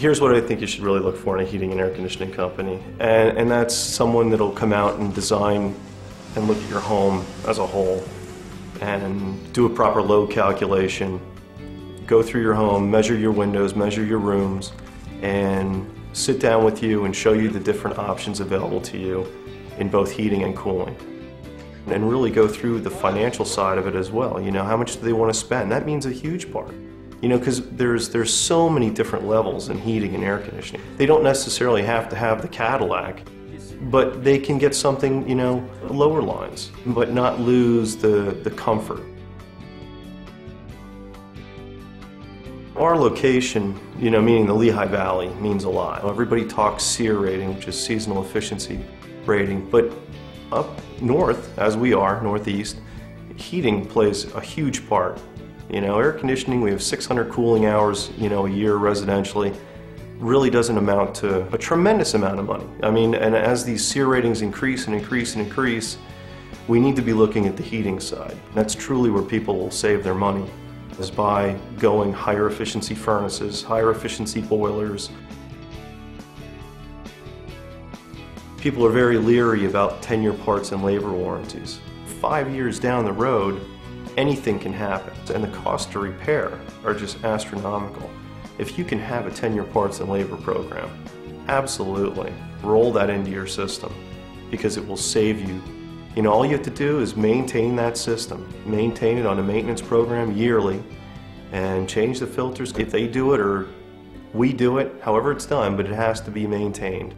Here's what I think you should really look for in a heating and air conditioning company, and that's someone that'll come out and design and look at your home as a whole and do a proper load calculation, go through your home, measure your windows, measure your rooms, and sit down with you and show you the different options available to you in both heating and cooling. And really go through the financial side of it as well. You know, how much do they want to spend? That means a huge part. You know, because there's so many different levels in heating and air conditioning. They don't necessarily have to have the Cadillac, but they can get something, you know, lower lines, but not lose the comfort. Our location, you know, meaning the Lehigh Valley, means a lot. Everybody talks SEER rating, which is seasonal efficiency rating, but up north, as we are, northeast, heating plays a huge part. You know, air conditioning, we have 600 cooling hours, you know, a year residentially. Really doesn't amount to a tremendous amount of money. I mean, and as these SEER ratings increase and increase and increase, we need to be looking at the heating side. That's truly where people will save their money, is by going higher efficiency furnaces, higher efficiency boilers. People are very leery about 10-year parts and labor warranties. 5 years down the road, anything can happen, and the cost to repair are just astronomical. If you can have a 10-year parts and labor program, absolutely roll that into your system, because it will save you. You know, all you have to do is maintain that system, maintain it on a maintenance program yearly, and change the filters if they do it or we do it, however it's done, but it has to be maintained.